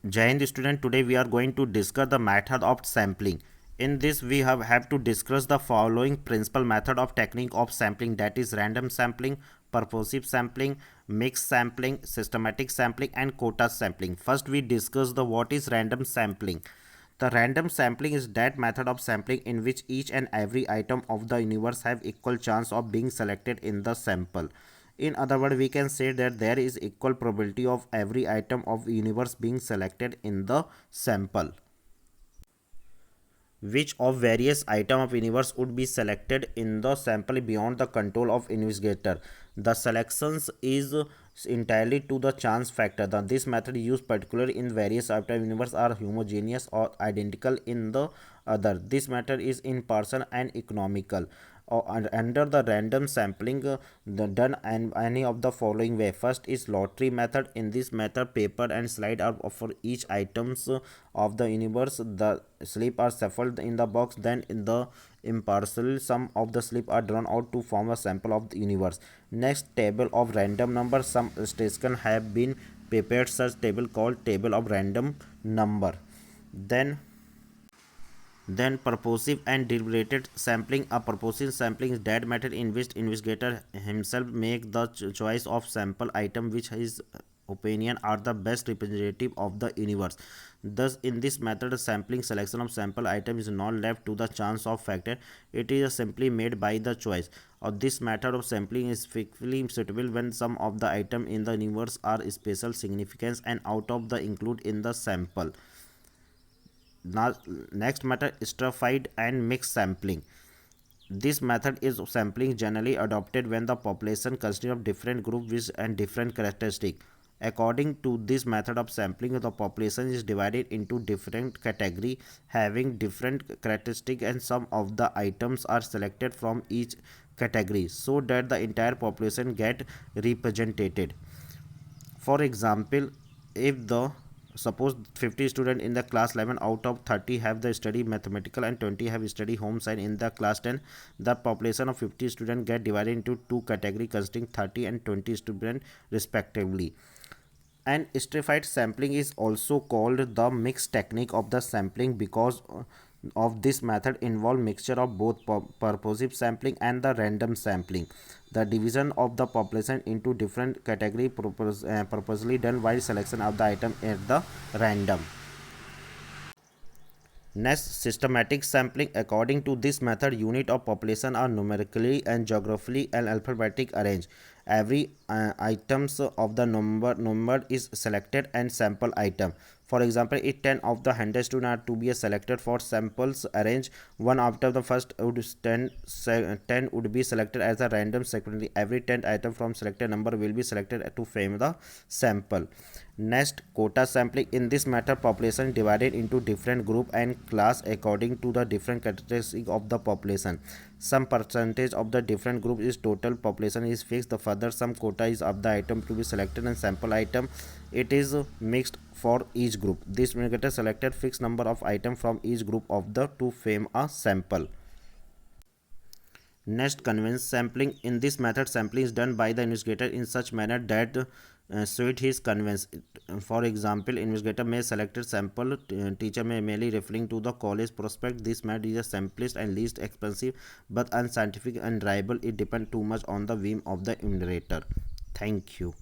Jai Hind student, today we are going to discuss the method of sampling. In this we have to discuss the following principal method of technique of sampling, that is random sampling, purposive sampling, mixed sampling, systematic sampling and quota sampling. First we discuss the what is random sampling. The random sampling is that method of sampling in which each and every item of the universe have equal chance of being selected in the sample. In other words, we can say that there is equal probability of every item of universe being selected in the sample. Which of various item of universe would be selected in the sample beyond the control of investigator? The selections is entirely to the chance factor. This method used particularly in various item of universe are homogeneous or identical in the other. This method is impartial and economical. Under the random sampling, done and any of the following way. First is lottery method. In this method, paper and slide are for each items of the universe. The slip are shuffled in the box, then in the impartial some of the slip are drawn out to form a sample of the universe. Next, table of random numbers. Some statistics have been prepared such table called table of random number. then then purposive and deliberated sampling. A purposive sampling is that method in which investigator himself make the choice of sample item which his opinion are the best representative of the universe. Thus, in this method, sampling selection of sample item is not left to the chance of factor. It is simply made by the choice. Or this method of sampling is frequently suitable when some of the item in the universe are special significance and out of the include in the sample. Now, next method, stratified and mixed sampling. This method is sampling generally adopted when the population consists of different groups and different characteristics. According to this method of sampling, the population is divided into different categories having different characteristics, and some of the items are selected from each category so that the entire population get represented. For example, if the suppose 50 students in the class 11 out of 30 have the study mathematical and 20 have study home science in the class 10, the population of 50 students get divided into two categories consisting 30 and 20 students respectively. And stratified sampling is also called the mixed technique of the sampling because of this method involve mixture of both purposive sampling and the random sampling. The division of the population into different category purposely done while selection of the item at the random. Next, systematic sampling. According to this method, unit of population are numerically and geographically and alphabetic arranged. Every items of the number is selected and sample item. For example, if 10 of the 100 students are to be selected for samples arranged one after the first would 10 would be selected as a random sequentially. Every 10th item from selected number will be selected to frame the sample. Next, quota sampling. In this method, population divided into different group and class according to the different characteristics of the population. Some percentage of the different group is total population is fixed. The further some quota is of the item to be selected and sample item. It is mixed for each group. This indicator selected fixed number of item from each group of the to frame a sample. Next, convenience sampling. In this method, sampling is done by the investigator in such manner that suit his convenience. For example, investigator may select a sample. Teacher may merely referring to the college prospect. This method is the simplest and least expensive, but unscientific and reliable. It depends too much on the whim of the investigator. Thank you.